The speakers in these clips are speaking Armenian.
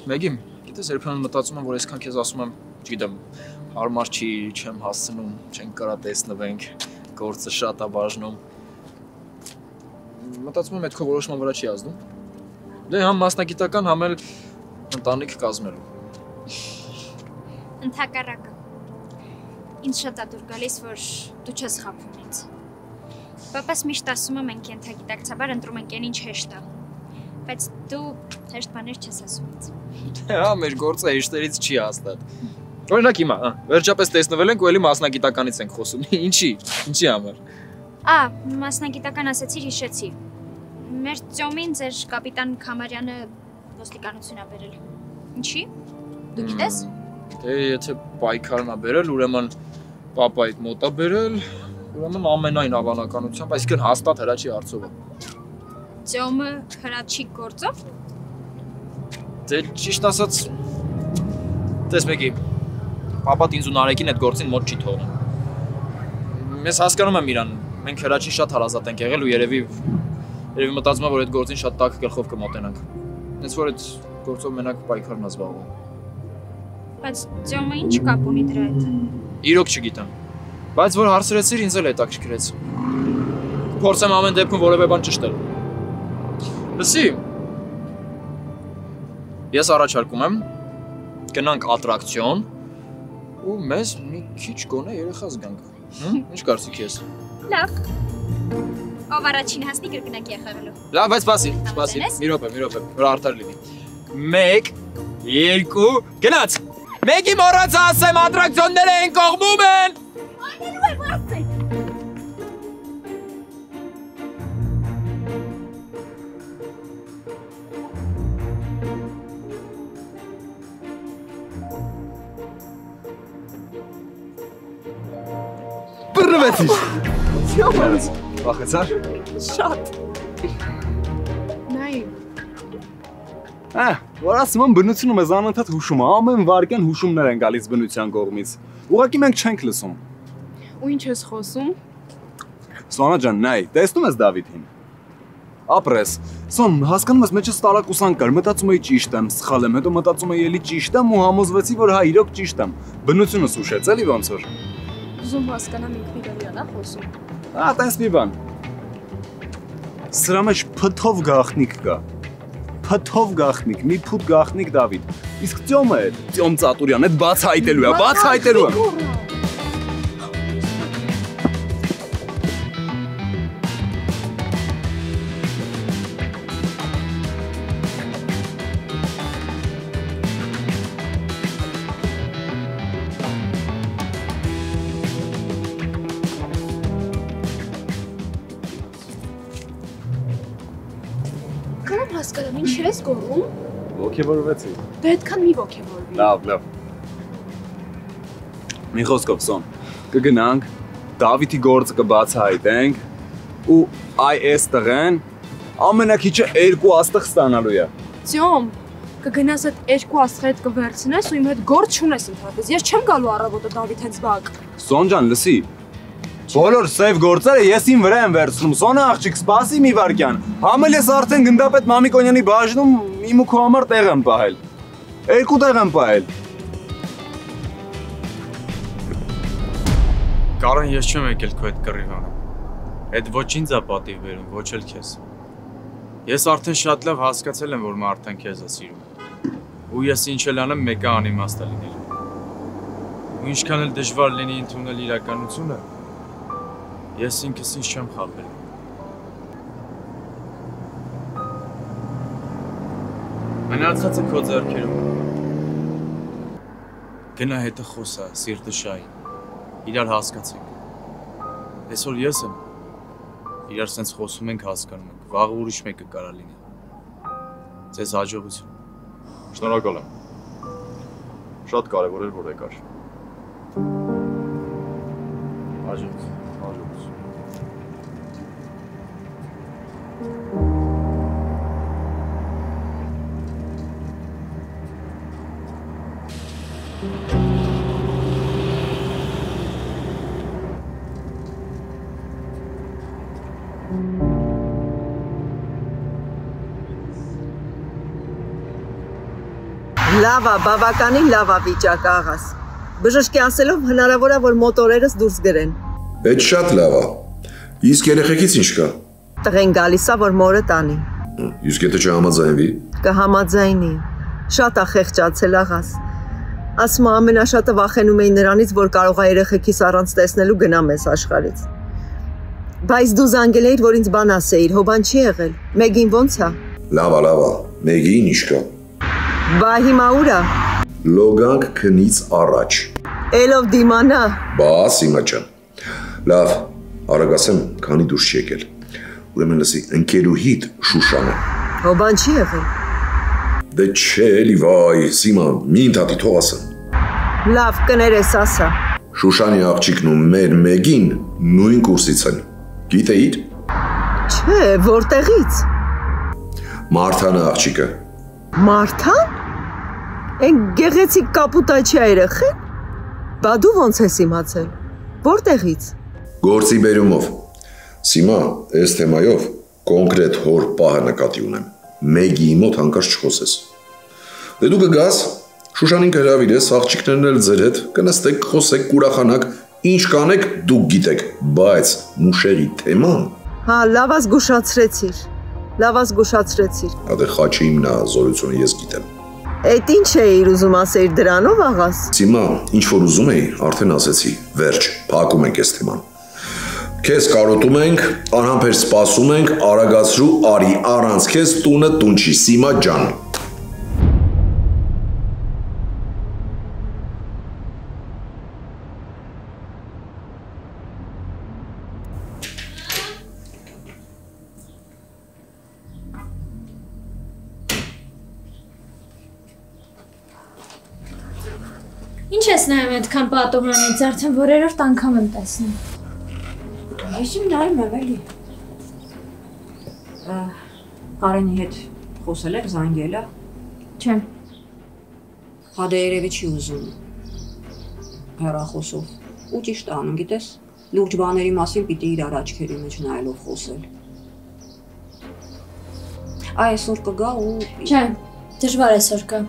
Մեգի, գիտես երբեմն մտածում եմ, որ այսքան քեզ ասում եմ, չգիտեմ, հարմար չի, չեմ հասցնում, չենք կարա տեսնվենք, գործը շատ է բաժնում։ Մտածում եմ այդ քո որոշման վրա չի ազդում։ Դե համ մասնագիտական, համ էլ ընտանիք կազմելու։ Ընդհակառակը։ Ինձ շատ է դուր գալիս, որ դու չես խաբվում ինձ։ Պապաս միշտ ասում է, մենք ենթագիտակցաբար ընտրում ենք այն ինչ հեշտ է։ Բայց դու հեշտ բաներ չես ասում ինձ։ Հա, մեր գործը հեշտերից չի հաստատ։ Օրինակ հիմա, վերջապես տեսնվել ենք ու էլի մասնագիտականից ենք խոսում։ Ինչի համար։ Մասնագիտական ասեցիր, հիշեցի։ Մեր ծյոմին ձեր կապիտան Քամարյանը ոստիկանություն է բերել։ Ինչի։ Դու գիտես։ Դե եթե պայքարն է բերել, ուրեմն պապայիդ մոտ է բերել, ուրեմն ամենայն հավանականությամբ, այսինքն հաստատ հրաչի հարցով է։ Ծյոմը հրաչի գործով։ Դե ճիշտ ասած, տես մեկի, պապատ ինձ ու Նարեկին այդ գործին մոտ չի թողնում։ Ես հասկանում եմ իրան, մենք հրաչին շատ հարազատ ենք եղել ու երևի մտածում եմ, որ այդ գործին շատ տաք գլխով կմոտենանք։ Հենց որ այդ գործով մենակ պայքարն է զբաղվում։ Բայց ծյոմը ինչ կապ ունի դրա հետ։ Իրոք չգիտեմ։ Բայց որ հարցրեցիր, ինձ էլ հետաքրքրեց։ Փորձեմ ամեն դեպքում որևէ բան ճշտել։ Լսի, ես առաջարկում եմ գնանք ատրակցիոն ու մեզ մի քիչ գոնե երեխա զգանք։ Ինչ կարծիք ես։ Լավ։ Ով առաջին հասնի կրկնակի է խաղալու։ Լավ, բայց սպասի, մի րոպե, որ արդար լինի։ 1, 2, գնաց։ Մեկի մոռաց ասեմ, ատրակցիոնները են կողմում են։ Անելու եմ ասել։ Բռնվեցիր։ Սյոմած։ Վախեցար։ Շատ։ Նայ։ Որ ասում եմ բնությունը մեզ անընդհատ հուշում է, ամեն վարկյան հուշումներ են գալիս բնության կողմից։ Ուղղակի մենք չենք լսում։ Ու ինչ ես խոսում։ Սոնա ջան, նայ, տեսնում ես Դավիթին։ Ապրես։ Սոն, հասկանում ես մեջս տարակուսան կար, մտածում էի ճիշտ եմ, սխալ եմ, հետո մտածում էի էլի ճիշտ եմ ու համոզվեցի, որ հա իրոք ճիշտ եմ։ Բնությունս ուշեց էլի ոնց որ։ Ուզում հասկանամ ինքնիրոն է խոսում։ Տես մի բան։ Սրա մեջ փթով գախնիկ կա։ Փթով գախնիկ, մի փուտ գախնիկ Դավիթ։ Իսկ ծյոմը է, ծյոմ Ծատուրյան, այդ բացահայտելու է, բացահայտելու է։ Հասկանում ինչ ես գոռում։ Ոգևորվեցի։ Դե այդքան մի ոգևորվի։ Լավ։ Մի խոսքով Սոն, կգնանք, Դավիթի գործը կբացահայտենք ու այս տղեն ամենակիչը 2 աստղ ստանալու է։ Ծյոմ, կգնաս այդ 2 աստղը հետ կվերցնես ու իմ հետ գործ չունես ընդհանրապես։ Ես չեմ գալու առավոտը Դավիթ հետ զբաղ։ Սոն ջան, լսի։ Բոլոր սև գործերը ես իմ վրա եմ վերցնում, Սոնա աղջիկ, սպասի մի վարկյան։ Համել ես արդեն գնդապետ Մամիկոնյանի բաժնում իմ ու քո համար տեղ եմ պահել։ 2 տեղ եմ պահել։ Կարան ես չեմ եկել քո այդ կռիվանը։ Այդ ոչ ինձ է պատիվ բերում, ոչ էլ քեզ։ Ես արդեն շատ լավ հասկացել եմ, որ մարդն քեզ է սիրում։ Ու ես ինչ էլ անեմ, մեկը անիմաստ է լինելու։ Ու ինչքան էլ դժվար լինի ընդունել իրականությունը, ես ինքս ինձ չեմ խաբել։ Մնացածը քո ձեռքերում։ Գնա հետը խոսա, սիրտը շահի, իրար հասկացեք։ Այսօր ես եմ, իրար սենց խոսում ենք, հասկանում ենք, վաղը ուրիշ մեկը կարա լինի։ Ձեզ հաջողություն։ Շնորհակալ եմ։ Շատ կարևոր էր, որ եկար։ Հաջողություն։ Լավ է, բավականին լավ է վիճակը աղաս։ Բժշկի ասելով հնարավոր է, որ մոտորերս դուրս գրեն։ Այդ շատ լավ է։ Իսկ երեխեքից ինչ կա։ Տղեն գալիս է, որ մորը տանի։ Իսկ եթե չհամաձայնվի։ Կհամաձայնի։ Շատ է խեղճացել աղաս։ Ասում ամենաշատը վախենում էի նրանից, որ կարող է երեխեքիս առանց տեսնելու գնամ ես աշխարհից։ Բայց դու զանգել էիր, որ ինձ բան ասեիր, հոբան չի եղել։ Մեգին ո՞նց է։ Լավ է։ Մեգին ինչ կա։ Բա հիմա ուր է։ Լոգանք քնից առաջ։ Էլով դիմանա։ Բա Սիմա ջան։ Լավ, արագացեմ, քանի դուրս չի եկել։ Ուրեմն լսի, ընկերուհիդ Շուշանը։ Հոբան չի եղել։ Դե չէ, էլի վայ, Սիմա, մի ընդհատի թող ասեմ։ Լավ, կներես ասա։ Շուշանի աղջիկն ու մեր Մեգին նույն կուրսից են։ Գիտեիր։ Չէ, որտեղից։ Մարթանը աղջիկը։ Մարթան։ Այն գեղեցիկ կապուտաչի երեխեն։ Բա դու ո՞նց ես իմացել։ Որտեղից։ Գործի բերումով։ Սիմա, այս թեմայով կոնկրետ հոր պահը նկատի ունեմ։ Մեգիի մոտ հանկարծ չխոսես։ Դե դու կգաս, Շուշանին կհրավիրես, աղջիկներն էլ ձեր հետ, կնստեք, խոսեք, կուրախանաք, ինչ կանեք, դուք գիտեք, բայց մուշերի թեման։ Հա, լավաս գուշացրեցիր։ Լավաս գուշացրեցիր։ Ադե խաչի հիմնազորությունը ես գիտեմ։ Էդ ինչ էիր ուզում ասեիր դրանով աղաս։ Սիմա, ինչ որ ուզում էի, արդեն ասեցի, վերջ, փակում ենք այս թեման։ Քեզ կարոտում ենք, անհամբեր սպասում ենք, արագացրու, արի, առանց քեզ տունը տուն չի, Սիմա ջան։ Ինչ ես նայում այդքան պատուհանից, արդեն որերորդ անգամ եմ տեսնում։ Ես իմ նայում եմ էլի։ Կարենի հետ խոսել եք, զանգել է։ Չէ։ Հա դե երևի չի ուզում հեռախոսով։ Ու ճիշտ անում, գիտես, լուրջ բաների մասին պիտի իրար աչքերի մեջ նայելով խոսել։ Այսօր կգա ու Չէ, դժվար այսօր կա։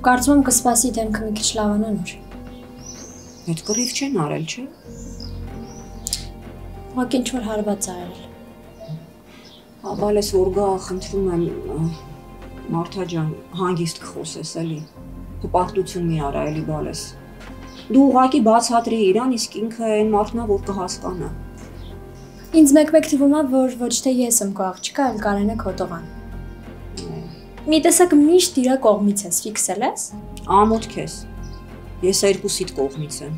Կարծում եմ կսպասի դեմքը մի քիչ լավանա նոր։ Այդ կռիվ չեն արել, չէ։ Ուղղակի ինչ-որ հարված ա արել։ Բալես որ գա, խնդրում եմ Մարթա ջան, հանգիստ կխոսես էլի։ Հպարտություն մի արա էլի բալես։ Դու ուղղակի բացատրի իրան, իսկ ինքը այն մարդն է, որ կհասկանա։ Ինձ մեկ-մեկ թվում է, որ ոչ թե ես եմ քո աղջիկը, այլ Կարենը քո տղան։ Մի տեսակ միշտ իրա կողմից ես, ֆիքսել ես։ Ամոթ քեզ։ Ես երկուսիդ կողմից եմ։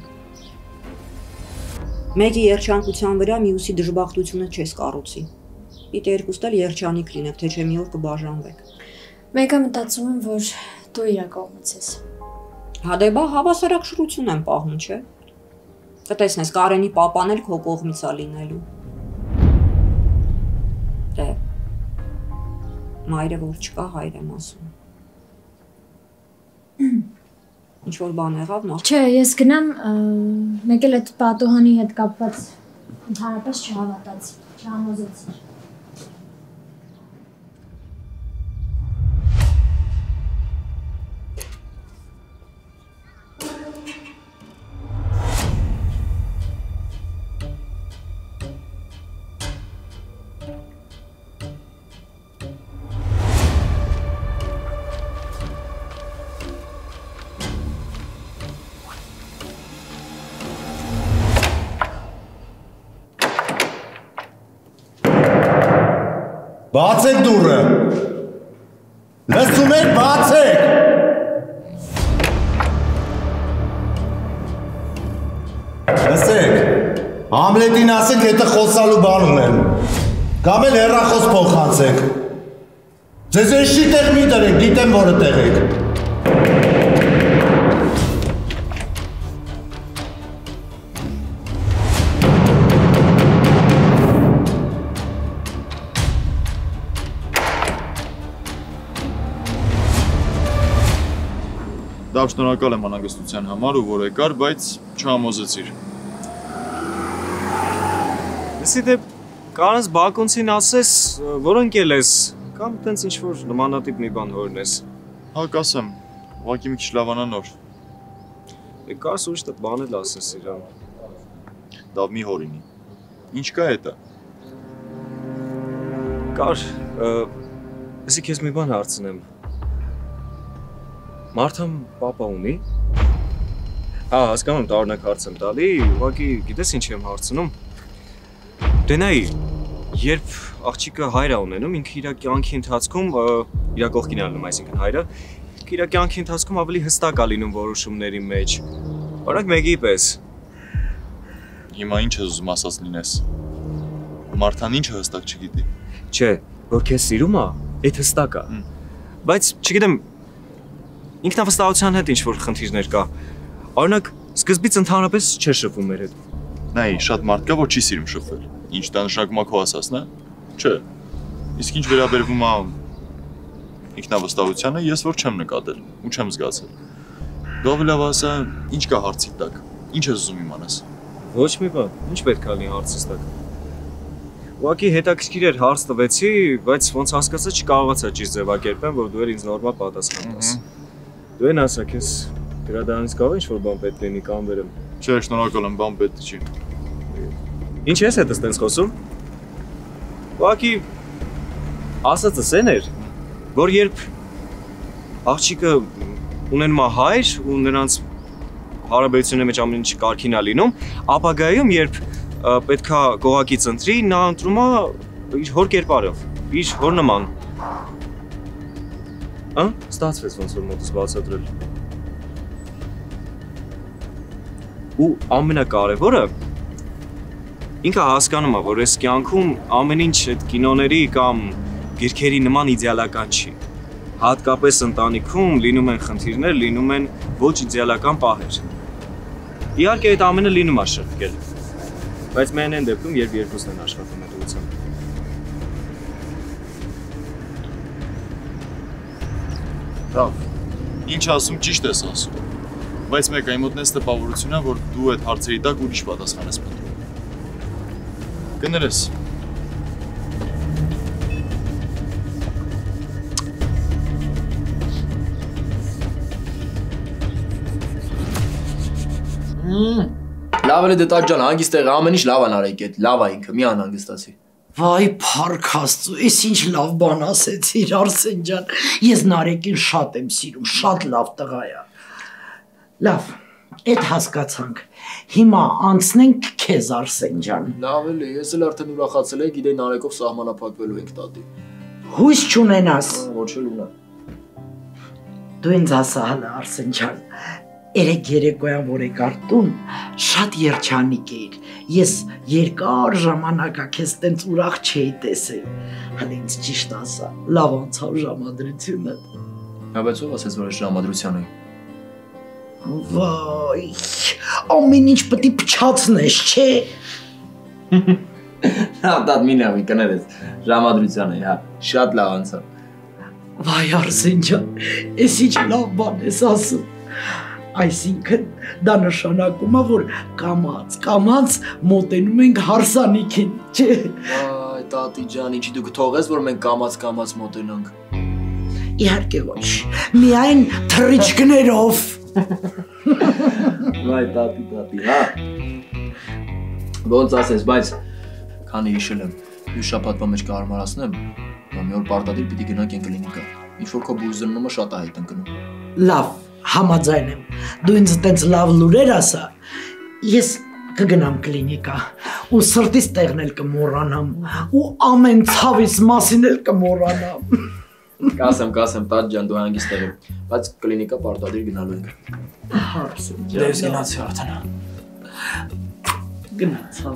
Մեկի երջանկության վրա մյուսի դժբախտությունը չես կառուցի։ Պիտի երկուստ էլ երջանիկ լինեք, թե չէ մի օր կբաժանվեք։ Մեկը մտածում եմ, որ դու իրա կողմից ես։ Հա դե բա հավասարակշռություն եմ պահում, չէ։ Կտեսնես Կարենի պապան էլ քո կողմից է լինելու։ Դե մայրը որ չկա, հայր եմ ասում։ Ինչ-որ բան եղավ նախ։ Չէ, ես գնամ, մեկ էլ այդ պատուհանի հետ կապված ընդհանրապես չհավատացի, չհամոզեցի։ Բացեք դուռը։ Լսում եք, բացեք։ Լսեք։ Համլետին ասեք, հետը խոսալու բան ունեմ։ Կամ էլ հեռախոս փոխանցեք։ Ձեզ էշի տեղ մի դրեք, գիտեմ որը տեղ եք։ Դավ շնորհակալ եմ անհանգստության համար ու որ եկար, բայց չհամոզեցիր։ Լսի դե կարանց Բակոնցին ասես, որ ընկել ես, կամ տենց ինչ-որ նմանատիպ մի բան հորնես։ Հա, կասեմ, ուղղակի մի քիչ լավանա նոր։ Կաս ուրիշ դա բան էլ ասես իրան։ Լավ մի հորինի։ Ինչ կա հետը։ Կար, էսի քեզ մի բան հարցնեմ։ Մարդամ պապա ունի։ Հա, հասկանում տարօրինակ հարց եմ տալի, ուղղակի գիտես ինչ եմ հարցնում։ Դենայի, երբ աղջիկը հայր է ունենում, ինքը իր կյանքի ընթացքում իր կողքին է ալնում, այսինքն հայրը, իր կյանքի ընթացքում ավելի հստակ է լինում որոշումների մեջ։ Օրինակ մեկի պես։ Հիմա ինչ ես ուզում ասած լինես։ Մարդան ինչը հստակ չգիտի։ Չէ, որ քեզ սիրում է, այդ հստակ է։ Բայց չգիտեմ, ինքնավստահության հետ ինչ որ խնդիրներ կա։ Օրինակ, սկզբից ընդհանրապես չէ շփվում մեր հետ։ Նայ, շատ մարդ կա, որ չի սիրում շփվել։ Ինչ դա նշանակում է քո ասածն է։ Չէ։ Իսկ ինչ վերաբերվում է ինքնավստահությանը, ես որ չեմ նկատել ու չեմ զգացել։ Դու ավելի լավ ասա, ինչ կա հարցի տակ։ Ինչ ես ուզում իմանաս։ Ոչ մի բան, ինչ պետք է լինի հարցից տակ։ Ուղղակի հետաքրքիր էր հարց տվեցի, բայց ոնց հասկացա չկարողացա ճիշտ ձևակերպեմ, որ դու ինձ նորմալ պատասխան տաս։ Դու են ասա, քեզ դրանից կարող ինչ որ բան պետք լինի կամ վերեմ։ Չէ, շնորհակալ եմ, բան պետք չի։ Ինչ ես հետս տենց խոսում։ Ուղղակի ասածս էն էր, որ երբ աղջիկը ունենում է հայր ու նրանց հարաբերությունների մեջ ամեն ինչ կարգին է լինում, ապագայում երբ պետքա գողակից ընտրի, նա ընտրում է իր հոր կերպարով, իր հոր նման։ Ստացվեց ոնց որ մոտս բացատրել։ Ու ամենակարևորը ինքը հասկանում է, որ այս կյանքում ամեն ինչ այդ կինոների կամ գիրքերի նման իդեալական չի։ Հատկապես ընտանիքում լինում են խնդիրներ, լինում են ոչ իդեալական պահեր։ Իհարկե այդ ամենը լինում է շրջկել, բայց միայն այն դեպքում, երբ երկուսն են աշխատում այդ ուղղությամբ։ Լավ, ինչ ասում ճիշտ ես ասում, բայց մեկ այմոտնն ես տպավորությունն է, որ դու այդ հարցերի տակ ուրիշ պատասխան ես պետք։ Կներես։ Լավ է դե տաճ ջան, հանգիստ եղա, ամեն ինչ լավ են արեք, լավ է ինքը, մի անհանգստացի։ Վայ, փառք Աստծո, ես ինչ լավ բան ասեցիր, Արսեն ջան։ Ես Նարեկին շատ եմ սիրում, շատ լավ տղա է։ Լավ, այդ հասկացանք։ Հիմա անցնենք քեզ, Արսեն ջան։ Լավ էլի, ես էլ արդեն ուրախացել եմ, գիտեի Նարեկով սահմանափակվելու ենք տատի։ Հույս չունենաս։ Ոչ էլ ունեմ։ Դու ինձ ասա հələ, Արսեն ջան։ Երեք երեկոյան որ եկար տուն, շատ երջանիկ էիր։ Ես երկար ժամանակ քեզ տենց ուրախ չէի տեսել։ Հələ ինձ ճիշտ ասա, լավ անցավ ժամադրությունը։ Հա բայց ով ասեց որ ժամադրության էի։ Վայ, ամեն ինչ պետք է փչացնես, չէ։ Հա, դա մինավի կներես, ժամադրության էի, հա, շատ լավ անցավ։ Վայ, Արսեն ջան, ես ինչ լավ բան ես ասում։ Այսինքն դա նշանակում է, որ կամաց մոտենում ենք հարսանիքին, չէ։ Այ, տատի ջան, ինչի դու կթողես, որ մենք կամաց մոտենանք։ Իհարկե ոչ, միայն թռիչքներով։ Վայ, տատի, հա։ Ոնց ասես, բայց քանի հիշել եմ, դու շաբաթվա մեջ կարմարացնեմ, մի օր պարտադիր պիտի գնանք են կլինիկա։ Ինչ որ քո բուժզնումը շատ է հետ ընկնում։ Լավ, համաձայն եմ։ Դու ինձ տենց լավ լուրեր ասա։ Ես կգնամ կլինիկա ու սրտիս տեղն էլ կմոռանամ ու ամեն ցավիս մասին էլ կմոռանամ։ Կասեմ, տաճ ջան, դու հանգիստ եղիր, բայց կլինիկա պարտադիր գնալու ենք։ Հարսեն ջան։ Դες գնացի արդեն։ Գնացա։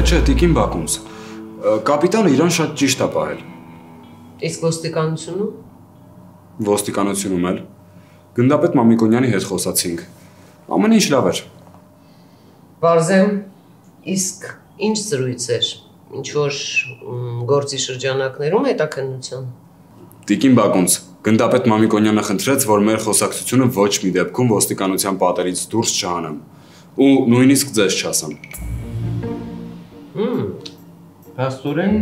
Չէ, տիկին Բակումս։ Կապիտանը իրան շատ ճիշտ է պահել։ Իսկ ոստիկանությունը։ Ոստիկանությունում էլ։ Գնդապետ Մամիկոնյանի հետ խոսացինք։ Ամեն ինչ լավ էր։ Բարձեմ, իսկ ինչ զրույց էր, ինչ որ գործի շրջանակներում հետաքննության։ Տիկին Բակունց, գնդապետ Մամիկոնյանը խնդրեց, որ մեր խոսակցությունը ոչ մի դեպքում ոստիկանության պատերից դուրս չանեմ ու նույնիսկ ձեզ չասեմ։ Փաստորեն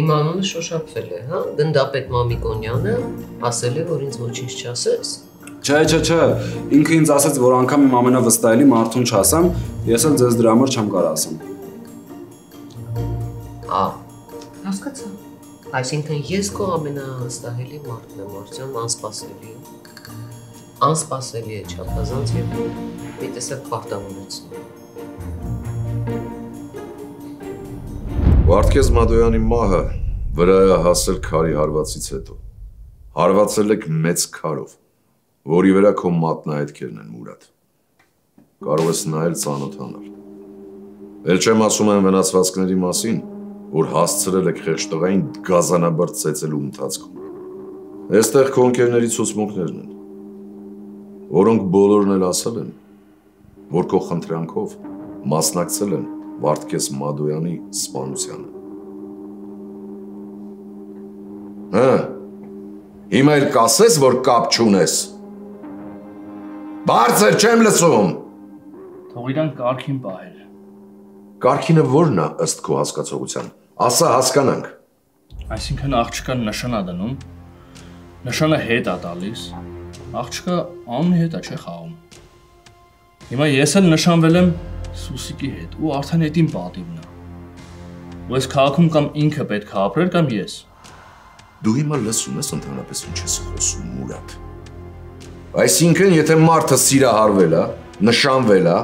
իմ անունը շոշափվել է, հա? Գնդապետ Մամիկոնյանը ասել է, որ ինձ ոչինչ չասես։ Չէ, ինքը ինձ ասաց, որ անգամ իմ ամենավստահելի մարդուն չասեմ, ես էլ ձեզ դրա համար չեմ կարող ասեմ։ Հասկացա։ Այսինքն ես քո ամենավստահելի մարդն եմ, արդյոք անսպասելի է։ Անսպասելի է չափազանց եւ մի տեսակ պարտավորություն։ Վարդգես Մադոյանի մահը վրա է հասել քարի հարվածից հետո։ Հարվածել եք մեծ քարով, որի վրա քո մատնահետքերն են Մուրադ։ Կարող ես նայել ծանոթանալ։ Էլ չեմ ասում այն վնասվածքների մասին, որ հասցրել եք խեղճ տղային գազանաբար ծեծելու ընթացքում։ Այստեղ քո ընկերների ցուցմունքներն են, որոնք բոլորն էլ ասել են, որ քո խնդրանքով մասնակցել են Վարդգես Մադոյանի սպանությանը։ Հիմա էլ կասես, որ կապ չունես։ Բարձր չեմ լսում։ Թող իրան կարգին պահել։ Կարգինը ո՞րն է ըստ քո հասկացողության։ Ասա հասկանանք։ Այսինքն աղջկան նշան է դնում, նշանը հետ է տալիս, աղջկա անունի հետ է չէ խաղում։ Հիմա ես էլ նշանվել եմ Սուսիկի հետ ու արդեն այդ իմ պատիվն է։ Ու այս քաղաքում կամ ինքը պետք է ապրեր կամ ես։ Դու հիմա լսում ես ընդհանրապես ինչ ես խոսում, Մուրադ։ Այսինքն, եթե մարդը սիրահարվել է, նշանվել է,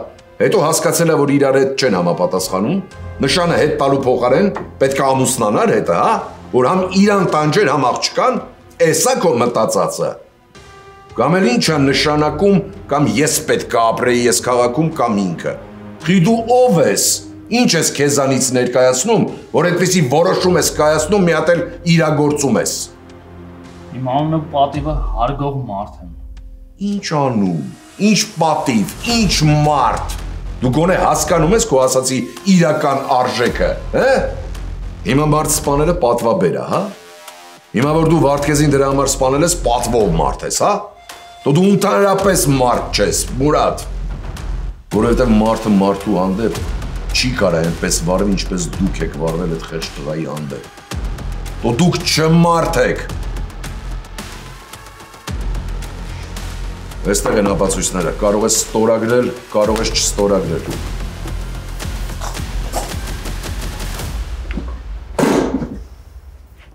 հետո հասկացել է, որ իրար հետ չեն համապատասխանում, նշանը հետ տալու փոխարեն պետք է ամուսնանար հետը, հա, որ համ իրան տանջեր, համ աղջկան, էսա քո մտածածը։ Կամ էլ ինչ է նշանակում, կամ ես պետք է ապրեի ես քաղաքում, կամ ինքը։ Խի դու ով ես, ինչ ես քեզանից ներկայացնում, որ այդպիսի որոշում ես կայացնում, մի հատ էլ իրագործում ես։ Իմ անունը պատիվը հարգող մարդ եմ։ Ինչ անուն, ինչ պատիվ, ինչ մարդ։ Դու գոնե հասկանում ես քո ասացի իրական արժեքը, հա? Հիմա մարդ սպանելը պատվաբեր է, հա? Հիմա որ դու Վարդգեսին դրա համար սպանել ես, պատվով մարդ ես, հա? Դու ընդհանրապես մարդ չես, Մուրադ։ Որովհետև մարդը մարդու հանդեպ չի կարա այնպես վարվել, ինչպես դուք եք վարվել այդ խեղճ տղայի հանդեպ։ Դուք չմարդ եք։ Այստեղ են ապացույցները, կարող ես ստորագրել, կարող ես չստորագրել։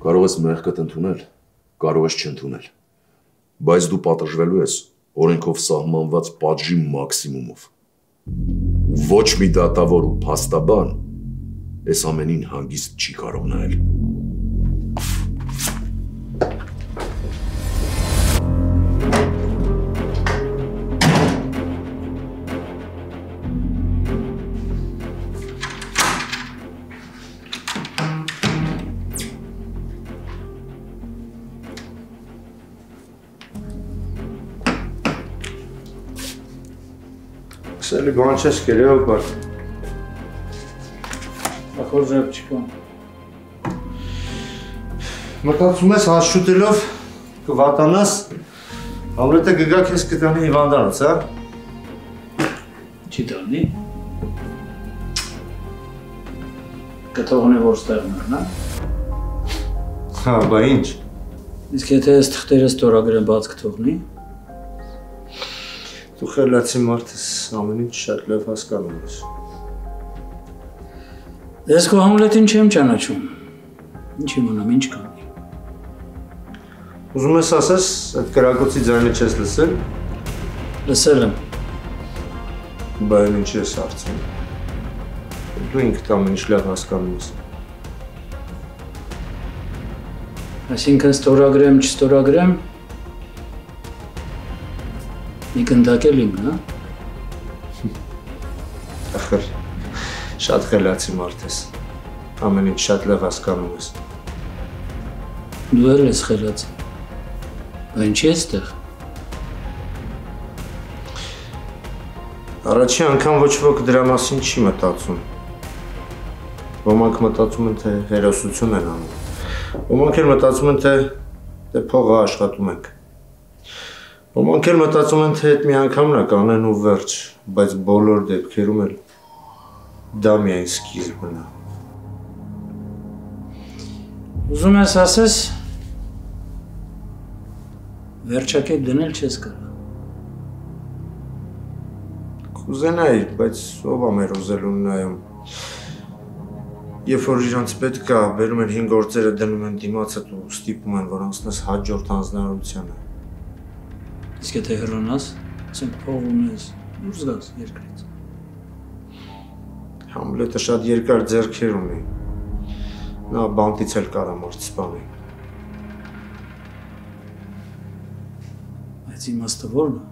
Կարող ես մեղքդ ընդունել, կարող ես չընդունել, բայց դու պատժվելու ես օրենքով սահմանված պատժի մաքսիմումով։ Ոչ մի դատավոր ու փաստաբան այս ամենին հանգիստ չի կարող նայել։ Սելի բան չես կերի օպար։ Ախոր զեպ չկա։ Մտածում ես հաց շուտելով կվատանաս, Համլետը գգա քեզ կտանի հիվանդանոց, հա։ Չի տանի։ Կթողնի որ ստեղներ, նա։ Հա, բա ինչ։ Իսկ եթե այս թղթերը ստորագրեն բաց կթողնի։ Դու խելացի մարդ ես, ամեն ինչ շատ լավ հասկանում ես։ Ես քո Համլետին չեմ ճանաչում։ Ինչ իմանամ, ինչ կանի։ Ուզում ես ասես, այդ կրակոցի ձայնը չես լսել։ Լսել եմ։ Բա ինչ ես հարցնում։ Դու ինքդ ամեն ինչ լավ հասկանում ես։ Այսինքն ստորագրեմ, չստորագրեմ։ Մի կնդակել իմն, հա։ Ախր, շատ խելացի մարդ ես, ամեն ինչ շատ լավ հասկանում ես։ Դու էլ ես խելացի, բա ինչի ես տեղ։ Առաջի անգամ ոչ ոք դրա մասին չի մտածում։ Ոմանք մտածում են, թե հերոսություն են անում։ Ոմանք էլ մտածում են, թե փողը աշխատում ենք։ Ոմանք էլ մտածում են, թե այդ մի անգամն է կանեն ու վերջ, բայց բոլոր դեպքերում էլ դա միայն սկիզբն է։ Ուզում ես ասես, վերջակետ դնել չես կարող։ Կուզենայի, բայց ով է մեր ուզելուն նայում։ Երբ որ իրանց պետք է, բերում են 5 գործերը դնում են դիմացդ ու ստիպում են, որ անցնես հաջորդ հանձնարարությանը։ Իսկ եթե հեռանաս, ասենք փող ունես, դուրս գաս երկրից։ Համլետը շատ երկար ձեռքեր ունի։ Նա բանտից էլ կարա մարդ սպանի։ Բայց իմաստը ո՞րն է։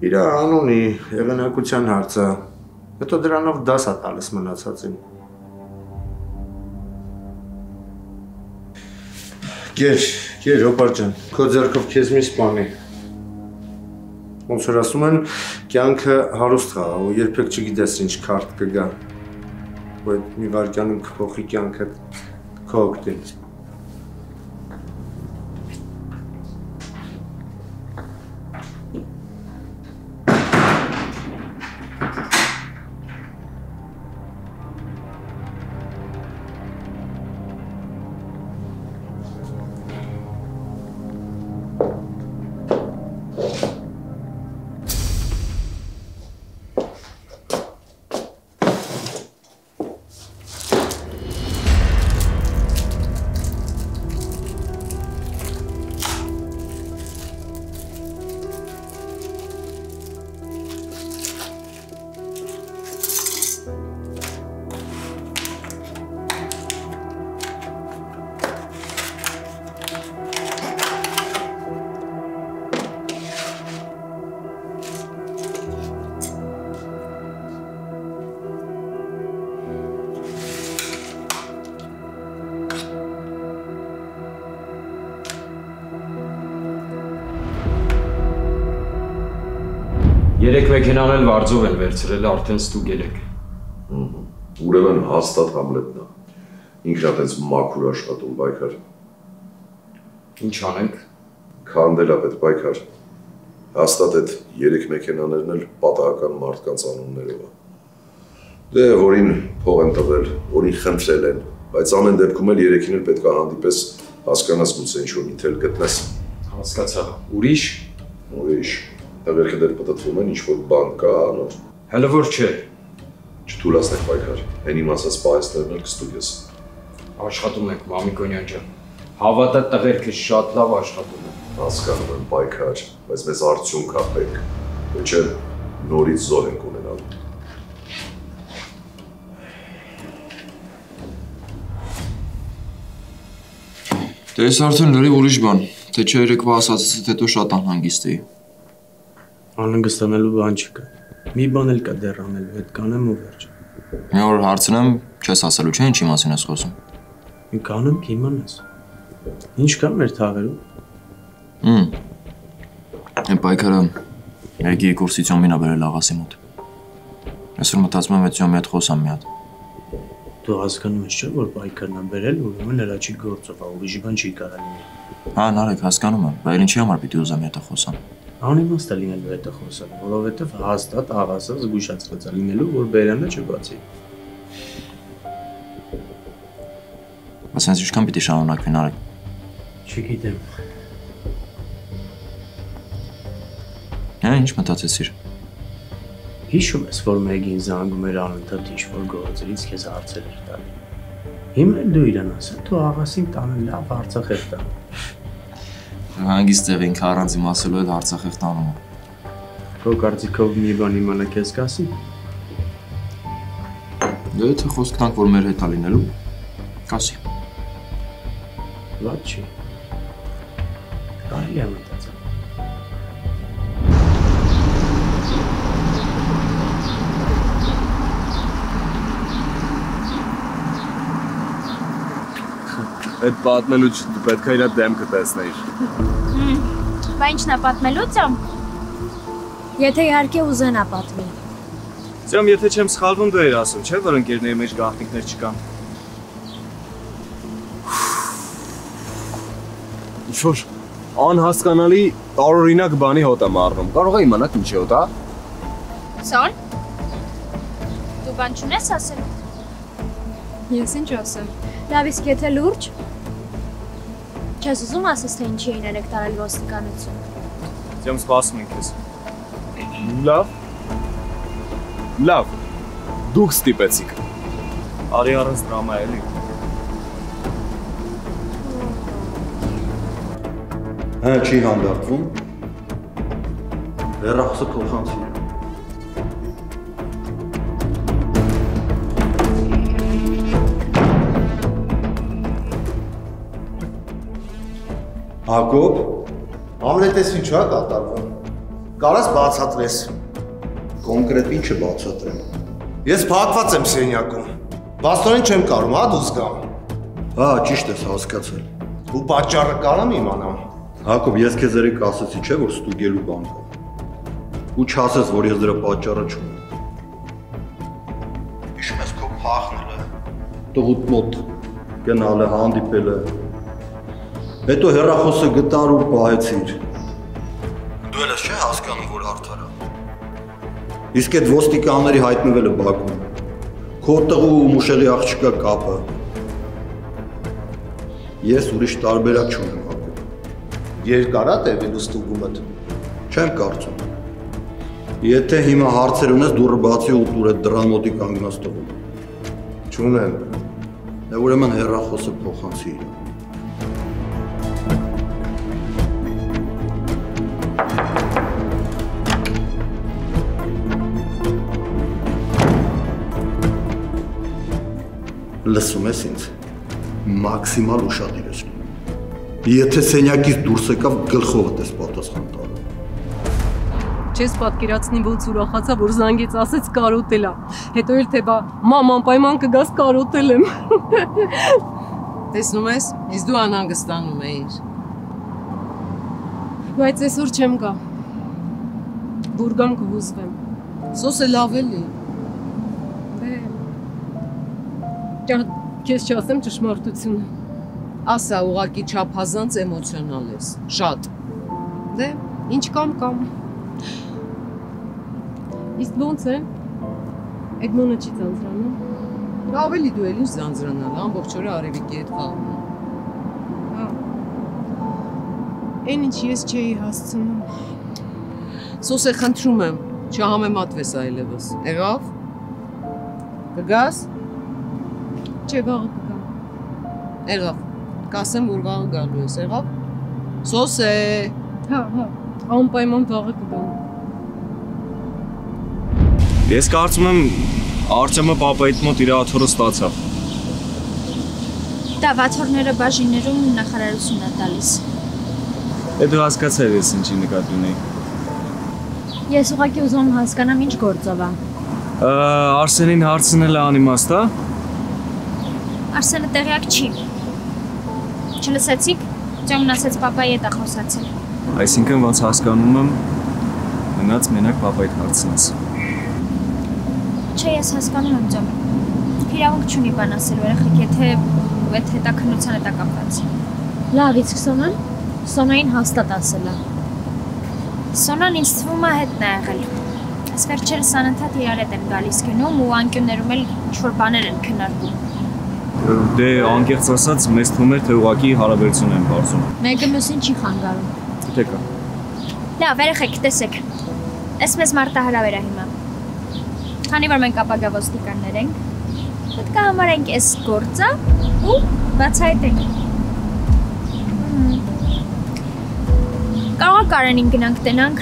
Իր անունի եղանակության հարցը, հետո դրանով դաս է տալիս մնացածին։ Գեր, Հոպար ջան, քո ձեռքով քեզ մի սպանի։ Ոնց որ ասում են, կյանքը հարուստ խաղ ու երբեք չգիտես ինչ քարտ կգա։ Ու այդ մի վայրկյանում կփոխի կյանքը քո օգտին։ Երեք մեքենան էլ վարձով են վերցրել, արդեն ստուգել եք։ Ուրեմն հաստատ Համլետն է։ Ինքն է տենց մաքուր աշխատում, պայքար։ Ինչ անենք։ Քանդել է պետք պայքար։ Հաստատ այդ 3 մեքենաներն էլ պատահական մարդկանց անուններով է։ Դե որին փող են տվել, որին խնդրել են, բայց ամեն դեպքում էլ 3-ին էլ պետք է հանդիպես հասկանաս գուցե ինչ-որ մի թել գտնես։ Հասկացա։ Ուրիշ։ Տղերքը դեռ պտտվում են, ինչ-որ բան կա անոր։ Հələ որ չէ։ Չթուլացնեք պայքար, հեն իմ ասած պահեսներն էլ կստուգես։ Աշխատում ենք, Մամիկոնյան ջան։ Հավատա տղերքը շատ լավ աշխատում են։ Հասկանում եմ պայքար, բայց մեզ արդյունք է պետք։ Ոչ էլ նորից զոհ ենք ունենալու։ Դե ես արդեն լրիվ ուրիշ բան, թե չէ երեկվա ասածից հետո շատ անհանգիստ էի։ Անհանգստանալու բան չկա։ Մի բան էլ կա դեռ անելու, հետ կանեմ ու վերջ։ Մի օր հարցնեմ, չես ասելու, չէ՞ ինչի մասին ես խոսում։ Կանեմ կիմանաս։ Ինչ կա մեր թաղերում։ Այն պայքարը Երգիի կուրսի ծյոմին ա բերել աղասի մոտ։ Այսօր մտածում եմ այդ ծյոմի հետ խոսամ մի հատ։ Դու հասկանում ես չէ՞ որ պայքարն ա բերել, ուրեմն հրաչի գործով ա, ուրիշ բան չի կարա լինել։ Հա, Նարեկ, հասկանում եմ, բայց ինչի համար պիտի ուզեմ հետը խոսամ։ Անիմաստ է լինելու հետը խոսալ, որովհետև հաստատ աղասը զգուշացված է լինելու, որ բերանը չբացի։ Բայց հենց ինչքան պիտի շարունակվի Նարեկ։ Չգիտեմ։ Հա, ինչ մտածեցիր։ Հիշում ես, որ մեկին զանգում էր անընդհատ ինչ-որ գործերից քեզ հարցեր էր տալի։ Հիմա դու իրան ասա, դու աղասին տանը լավ Արցախ էր տանում։ Հանգիստ եղի ինքը առանց իմասելու այդ Արցախ տանում է։ Քո կարծիքով մի բան իմանա քեզ կասի։ Դե եթե խոսք տանք, որ մեր հետ է լինելու, կասի։ Լավ չի։ Կարելի է մտածել։ Այդ պատմելուց դու պետք է իր դեմքը տեսնեիր։ Բա ինչն է պատմելուց եմ։ Եթե իհարկե ուզենա պատմի։ Ձյամ, եթե չեմ սխալվում, դու ես ասում, չէ՞, որ ընկերների մեջ գաղտնիքներ չկան։ Ինչ-որ անհասկանալի տարօրինակ բանի հոտ եմ առնում։ Կարող է իմանաք ինչի հոտ, հա։ Սոն։ Դու բան չունես ասել։ Ես ինչ ասեմ։ Լավ, իսկ եթե լուրջ։ Չես ուզում ասես, թե ինչի էին երեք տարել ոստիկանություն։ Ձյամ, սպասում ենք ես։ Լավ, դուք ստիպեցիք։ Արի առանց դրամա էլի։ Հա, չի հանդարտվում։ Հեռախոսը փոխանցի։ Հակոբ, ամենետես ինչ է կատարվում։ Կարաս բացատրես։ Կոնկրետ ինչը բացատրեմ։ Ես փակված եմ սենյակում։ Բաստորեն չեմ կարող, հա դուրս գամ։ Հա, ճիշտ ես հասկացել։ Ու պատճառը կարամ իմանամ։ Հակոբ, ես քեզ երեք ասացի, չէ՞ որ ստուգելու բան կա։ Ու չասես, որ ես դրա պատճառը չունեմ։ Հիշում ես քո փախնելը, տղուտ մոտ գնալը, հանդիպելը։ Հետո հեռախոսը գտար ու պահեցիր։ Դու ես չէ հասկանում, որ արդար է։ Իսկ այդ ոստիկանների հայտնվելը Բաքվում։ Քո տղու ու մուշելի աղջկա կապը։ Ես ուրիշ տարբերակ չունեմ, Հակոբ։ Երկար է տևելու ստուգումդ։ Չեմ կարծում։ Եթե հիմա հարցեր ունես, դուրը բացի ու տուր այդ դռան մոտի կանգնած տղուն։ Չունեմ։ Ուրեմն հեռախոսը փոխանցի իր։ Լսում ես ինձ, մաքսիմալ ուշադիր ես լինում։ Եթե սենյակից դուրս եկավ, գլխովդ ես պատասխան տալու։ Չես պատկերացնի ոնց ուրախացա, որ զանգեց, ասեց կարոտել է։ Հետո էլ թե բա մաման պայման կգաս կարոտել եմ։ Տեսնում ես, իսկ դու անհանգստանում էիր։ Բայց այսօր չեմ գա։ Որ գամ կհուզվեմ։ Սոսը լավ էլի։ Քեզ չասեմ ճշմարտությունը։ Ասա, ուղղակի չափազանց էմոցիոնալ ես, շատ։ Դե, ինչ կամ։ Իսկ ոնց է։ Էդմոնը չի ձանձրանում։ Ավելի դու էլ ինչ ձանձրանալ, ամբողջ օրը Արևիկի հետ խաղում։ Հա։ Էն ինչ ես չէի հասցնում։ Սոսե, խնդրում եմ, չհամեմատվես այլևս։ Եղավ։ Կգաս։ Չէ, վաղը կգամ։ Եղավ։ Կասեմ, որ վաղը գալու ես, եղավ։ Սոսե։ Հա, անպայման վաղը կգամ։ Ես կարծում եմ Արտեմը պապայիդ մոտ իր աթոռը ստացավ։ Դա վաթորները բաժիններում նախարարություն է տալիս։ Դու հասկացար ես ինչի նկատի ունեի։ Ես ուղղակի ուզում հասկանամ ինչ գործով է։ Արսենին հարցնել է անիմաստ, հա։ Արսենը տեղյակ չի։ Չլսեցիք։ Ձյոմն ասեց պապայի հետ է խոսացել։ Այսինքն ոնց հասկանում եմ, մնաց մենակ պապայիդ հարցնես։ Չէ, ես հասկանում եմ Ձյոմ։ Իրավունք չունի բան ասելու երեխեք, եթե այդ հետաքննության հետ է կապված։ Լավ, իսկ Սոնան։ Սոնային հաստատ ասել է։ Սոնան ինձ թվում է հետն է եղել։ Այս վերջերս անընդհատ իրար հետ են գալիս գնում ու անկյուններում էլ ինչ-որ բաներ են քննարկում։ Դե անկեղծ ասած, մեզ թվում էր, թե ուղղակի հարաբերություն են բարձում։ Մեկը մյուսին չի խանգարում։ Թե կա։ Լավ, երեխեք, տեսեք։ Էս մեզ մարտահրավեր է հիմա։ Քանի որ մենք ապագա ոստիկաններ ենք, պետք է համարենք այս գործը ու բացահայտենք։ Կարող է Կարենին գնանք տենանք,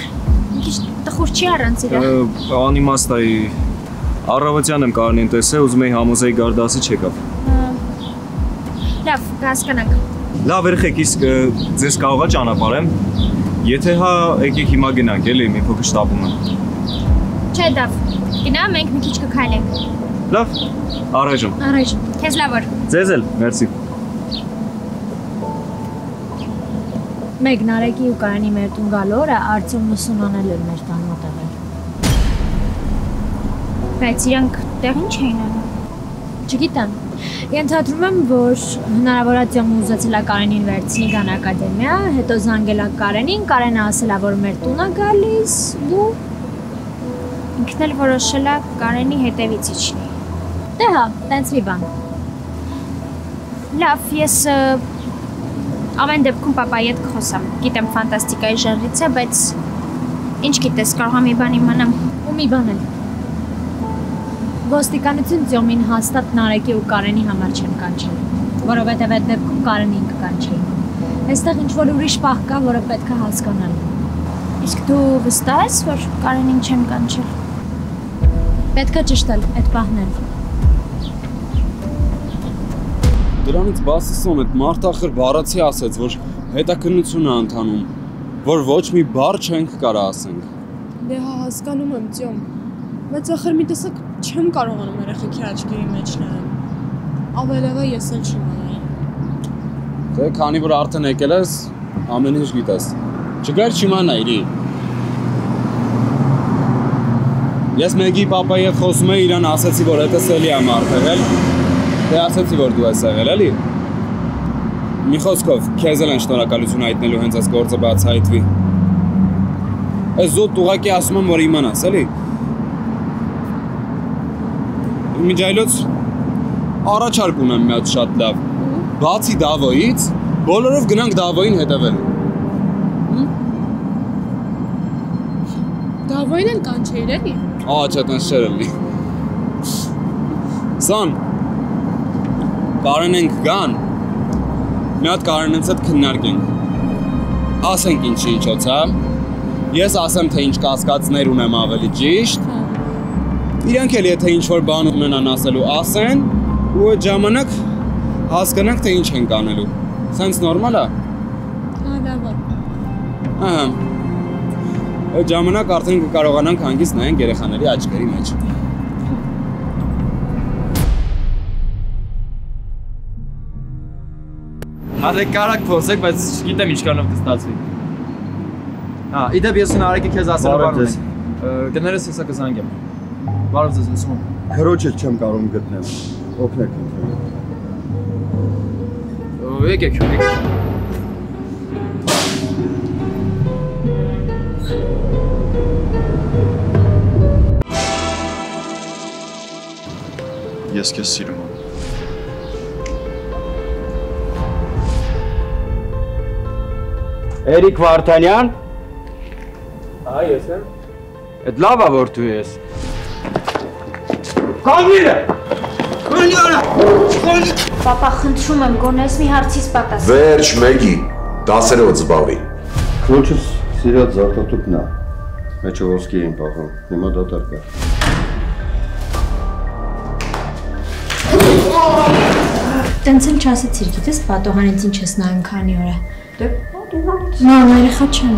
մի քիչ տխուր չի առանց իրա։ Անիմաստ է, առավոտյան եմ Կարենին տեսել, ուզում էի համոզեի գար դասի չեկավ։ Լավ, կհասկանանք։ Լավ, երեխեք, իսկ ձեզ կարող է ճանապարհեմ։ Եթե հա, եկեք հիմա գնանք, էլի, մի փոքր շտապում եմ։ Չէ, դավ։ Գնա, մենք մի քիչ կքայլենք։ Լավ, առայժմ։ Առայժմ։ Քեզ լավ օր։ Ձեզ էլ, մերսի։ Մեկ Նարեկի ու Կարենի մեր տուն գալու օրը Արտյոմն ու Սոնան էլ մեր տան մոտ եղել։ Բայց իրանք տեղին չէին անում։ Չգիտեմ։ Ենթադրում եմ, որ հնարավոր է Արտյոմը ուզեցել է Կարենին վերցնի գան ակադեմիա, հետո զանգել է Կարենին, Կարենը ասել է, որ մեր տուն է գալիս ու ինքն էլ որոշել է Կարենի հետևից իջնի։ Դե հա, տենց մի բան։ Լավ, ես ամեն դեպքում պապայի հետ կխոսամ։ Գիտեմ ֆանտաստիկայի ժանրից է, բայց ինչ գիտես, կարող եմ մի բան իմանամ։ Ու մի բան էլ։ Ոստիկանություն Ձյոմին հաստատ Նարեկի ու Կարենի համար չեն կանչել, որովհետև այդ դեպքում Կարենին կկանչեին։ Այստեղ ինչ-որ ուրիշ պահ կա, որը պետք է հասկանալ։ Իսկ դու վստահ ես, որ Կարենին չեն կանչել։ Պետք է ճշտել այդ պահն էլ։ Դրանից բացի Սոն այդ մարդախր բառացի ասեց, որ հետաքննություն է ընթանում, որ ոչ մի բառ չենք կարա ասենք։ Դե հա հասկանում եմ Ձյոմ, բայց ախր մի տեսակ չեմ կարողանում երեխեքի աչքերի մեջ նայել։ Ավելևը ես էլ չիմանայի։ Դե քանի որ արդեն եկել ես, ամեն ինչ գիտես։ Չգար չիմանայիր։ Ես մեկի պապայի հետ խոսում էի, իրան ասեցի, որ հետս էլի եմ արդեղել։ Դե ասեցի, որ դու ես եղել, էլի։ Մի խոսքով, քեզ էլ են շնորհակալություն հայտնելու հենց այս գործը բացահայտվի։ Այս զոտ ուղղակի ասում եմ, որ իմանաս, էլի։ Միջայլոց առաջարկ ունեմ մի հատ շատ լավ։ Բացի Դավոյից, բոլորով գնանք Դավոյին հետևելու։ Դավոյին էլ կանչեիր, էլի։ Չէ, տենց չէր էլի։ Սան, Կարեն ենք գան, մի հատ Կարենից հետ քննարկենք։ Ասենք ինչի իջոց, հա։ Ես ասեմ, թե ինչ կասկածներ ունեմ ավելի ճիշտ։ Իրանք էլ եթե ինչ-որ բան ունենան ասելու, ասեն, ու այդ ժամանակ հասկանանք, թե ինչ ենք անելու։ Սենց նորմալ է։ Հա, լավ է։ Ահա։ Այդ ժամանակ արդեն կկարողանանք հանգիստ նայենք երեխաների աչքերի մեջ։ Հատեք կարակ փոսեք, բայց չգիտեմ ինչքանով կստացվի։ Հա, իդեպ ես ու Նարեկի քեզ ասել բան ունենք։ Գներես հեսա կզանգեմ։ Բարև ձեզ, լսում եմ։ Քրոջը չեմ կարող գտնել։ Օգնեք ինձ։ Եկեք։ Ես քեզ սիրում եմ։ Էրիկ Վարդանյան։ Այ ես եմ։ Այդ լավ է որ դու ես։ Կանգնիր։ Պապա, խնդրում եմ, գոնես մի հարցից պատասխան։ Վերջ մեկի, դասերով զբաղվի։ Քրոջս սիրած զարտոտուկն է։ Մեջը ոսկի էին պահում, հիմա դատարկ է։ Տենց էլ չասեցիր, գիտես, պատողանից ինչ ես նայում քանի օր է։ Դե, դու երեխա չեմ։